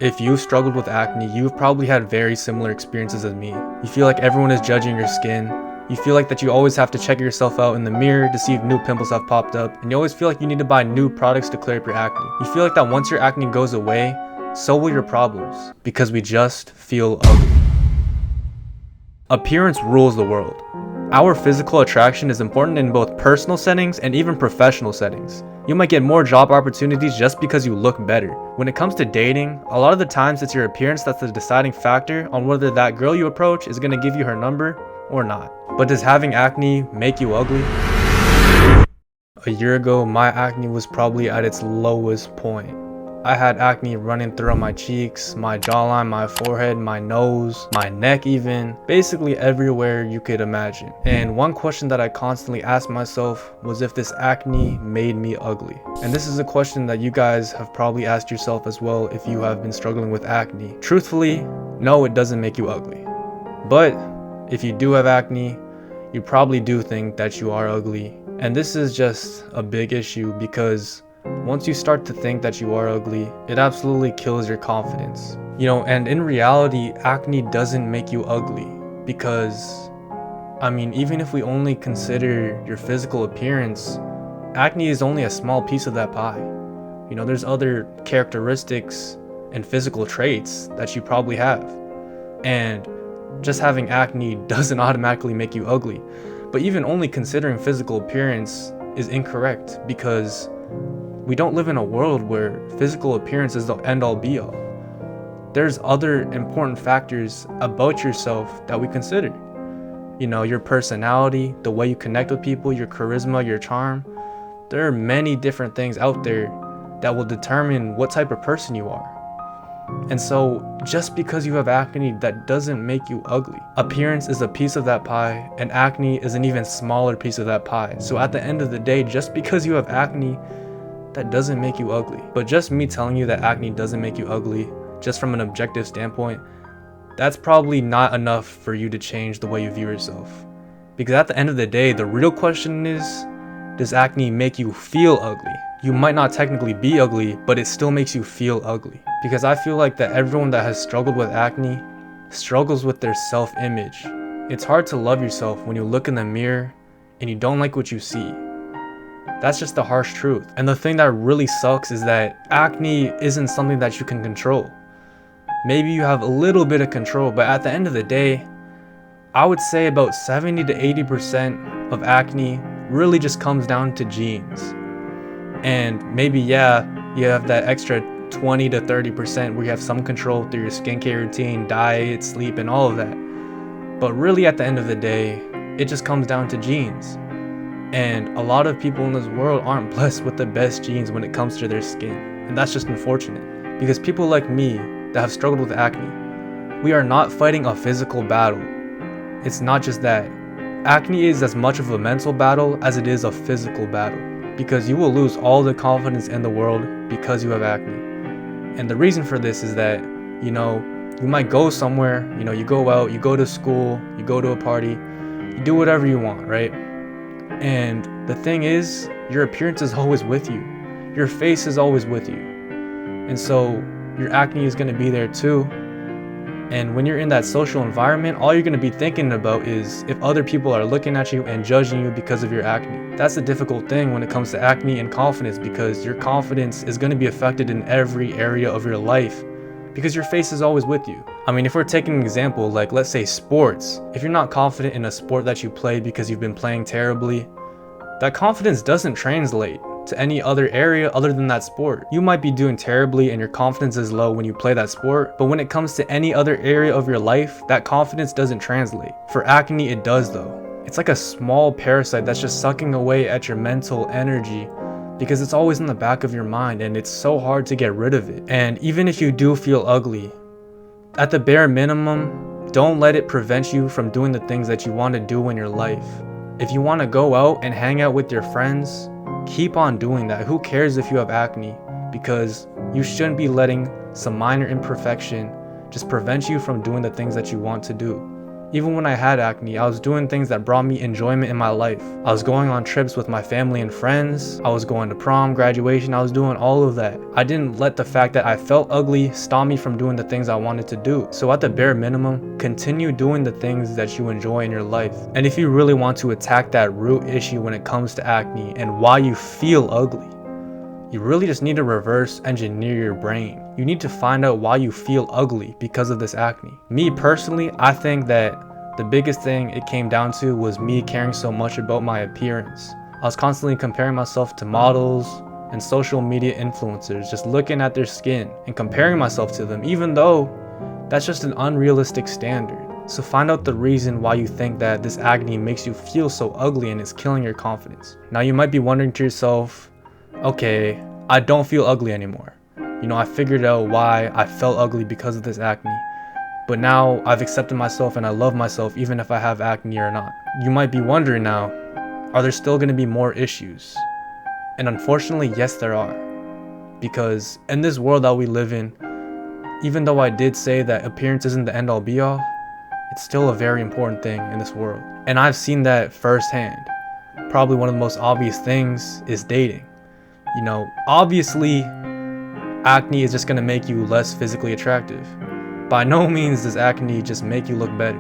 If you've struggled with acne, you've probably had very similar experiences as me. You feel like everyone is judging your skin. You feel like that you always have to check yourself out in the mirror to see if new pimples have popped up, and you always feel like you need to buy new products to clear up your acne. You feel like that once your acne goes away, so will your problems, because we just feel ugly. Appearance rules the world. Our physical attraction is important in both personal settings and even professional settings. You might get more job opportunities just because you look better. When it comes to dating, a lot of the times it's your appearance that's the deciding factor on whether that girl you approach is going to give you her number or not. But does having acne make you ugly? A year ago, my acne was probably at its lowest point. I had acne running throughout my cheeks, my jawline, my forehead, my nose, my neck even, basically everywhere you could imagine. And one question that I constantly asked myself was if this acne made me ugly. And this is a question that you guys have probably asked yourself as well if you have been struggling with acne. Truthfully, no, it doesn't make you ugly. But if you do have acne, you probably do think that you are ugly. And this is just a big issue because once you start to think that you are ugly, it absolutely kills your confidence. And in reality, acne doesn't make you ugly because, even if we only consider your physical appearance, acne is only a small piece of that pie. There's other characteristics and physical traits that you probably have. And just having acne doesn't automatically make you ugly. But even only considering physical appearance is incorrect because we don't live in a world where physical appearance is the end-all be-all. There's other important factors about yourself that we consider. Your personality, the way you connect with people, your charisma, your charm. There are many different things out there that will determine what type of person you are. And so, just because you have acne, that doesn't make you ugly. Appearance is a piece of that pie, and acne is an even smaller piece of that pie. So at the end of the day, just because you have acne, that doesn't make you ugly. But just me telling you that acne doesn't make you ugly, just from an objective standpoint, that's probably not enough for you to change the way you view yourself. Because at the end of the day, the real question is, does acne make you feel ugly? You might not technically be ugly, but it still makes you feel ugly. Because I feel like that everyone that has struggled with acne struggles with their self-image. It's hard to love yourself when you look in the mirror and you don't like what you see. That's just the harsh truth. And the thing that really sucks is that acne isn't something that you can control. Maybe you have a little bit of control, but at the end of the day, I would say about 70 to 80% of acne really just comes down to genes. And maybe, you have that extra 20 to 30% where you have some control through your skincare routine, diet, sleep, and all of that. But really at the end of the day, it just comes down to genes. And a lot of people in this world aren't blessed with the best genes when it comes to their skin. And that's just unfortunate. Because people like me that have struggled with acne, we are not fighting a physical battle. It's not just that. Acne is as much of a mental battle as it is a physical battle. Because you will lose all the confidence in the world because you have acne. And the reason for this is that, you might go somewhere, you go out, you go to school, you go to a party, you do whatever you want, right? And the thing is, your appearance is always with you. Your face is always with you. And so your acne is going to be there too. And when you're in that social environment, all you're going to be thinking about is if other people are looking at you and judging you because of your acne. That's a difficult thing when it comes to acne and confidence, because your confidence is going to be affected in every area of your life because your face is always with you. If we're taking an example, like let's say sports, if you're not confident in a sport that you play because you've been playing terribly, that confidence doesn't translate to any other area other than that sport. You might be doing terribly and your confidence is low when you play that sport, but when it comes to any other area of your life, that confidence doesn't translate. For acne, it does though. It's like a small parasite that's just sucking away at your mental energy because it's always in the back of your mind and it's so hard to get rid of it. And even if you do feel ugly, at the bare minimum, don't let it prevent you from doing the things that you want to do in your life. If you want to go out and hang out with your friends, keep on doing that. Who cares if you have acne? Because you shouldn't be letting some minor imperfection just prevent you from doing the things that you want to do. Even when I had acne, I was doing things that brought me enjoyment in my life. I was going on trips with my family and friends. I was going to prom, graduation. I was doing all of that. I didn't let the fact that I felt ugly stop me from doing the things I wanted to do. So at the bare minimum, continue doing the things that you enjoy in your life. And if you really want to attack that root issue when it comes to acne and why you feel ugly, you really just need to reverse engineer your brain. You need to find out why you feel ugly because of this acne. Me personally, I think that the biggest thing it came down to was me caring so much about my appearance. I was constantly comparing myself to models and social media influencers, just looking at their skin and comparing myself to them, even though that's just an unrealistic standard. So find out the reason why you think that this acne makes you feel so ugly and it's killing your confidence. Now you might be wondering to yourself, okay, I don't feel ugly anymore. I figured out why I felt ugly because of this acne. But now I've accepted myself and I love myself even if I have acne or not. You might be wondering now, are there still going to be more issues? And unfortunately, yes, there are. Because in this world that we live in, even though I did say that appearance isn't the end all be all, it's still a very important thing in this world. And I've seen that firsthand. Probably one of the most obvious things is dating. Obviously, acne is just going to make you less physically attractive. By no means does acne just make you look better.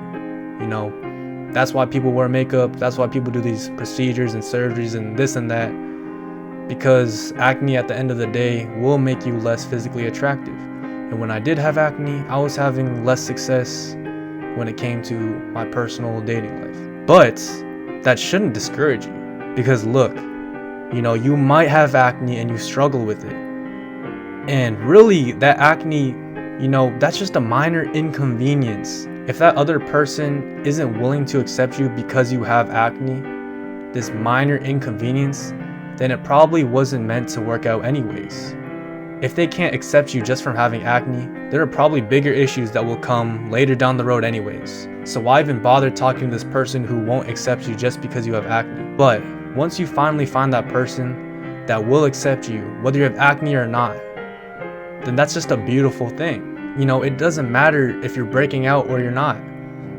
That's why people wear makeup. That's why people do these procedures and surgeries and this and that. Because acne at the end of the day will make you less physically attractive. And when I did have acne, I was having less success when it came to my personal dating life. But that shouldn't discourage you. Because look, you might have acne and you struggle with it. And really, that acne, that's just a minor inconvenience. If that other person isn't willing to accept you because you have acne, this minor inconvenience, then it probably wasn't meant to work out anyways. If they can't accept you just from having acne, there are probably bigger issues that will come later down the road anyways. So why even bother talking to this person who won't accept you just because you have acne? But once you finally find that person that will accept you, whether you have acne or not, then that's just a beautiful thing. It doesn't matter if you're breaking out or you're not.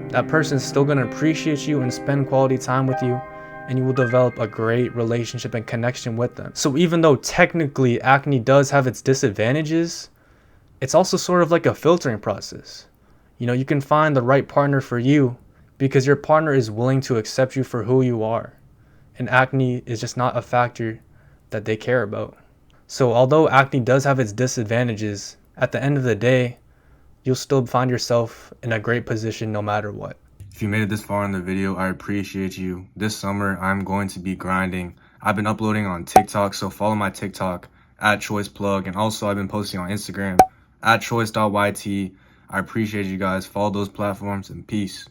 That person's still going to appreciate you and spend quality time with you, and you will develop a great relationship and connection with them. So even though technically acne does have its disadvantages, it's also sort of like a filtering process. You can find the right partner for you because your partner is willing to accept you for who you are. And acne is just not a factor that they care about. So although acne does have its disadvantages, at the end of the day, you'll still find yourself in a great position no matter what. If you made it this far in the video, I appreciate you. This summer, I'm going to be grinding. I've been uploading on TikTok, so follow my TikTok @ChoicePlug, and also I've been posting on Instagram @choice.yt. I appreciate you guys. Follow those platforms, and peace.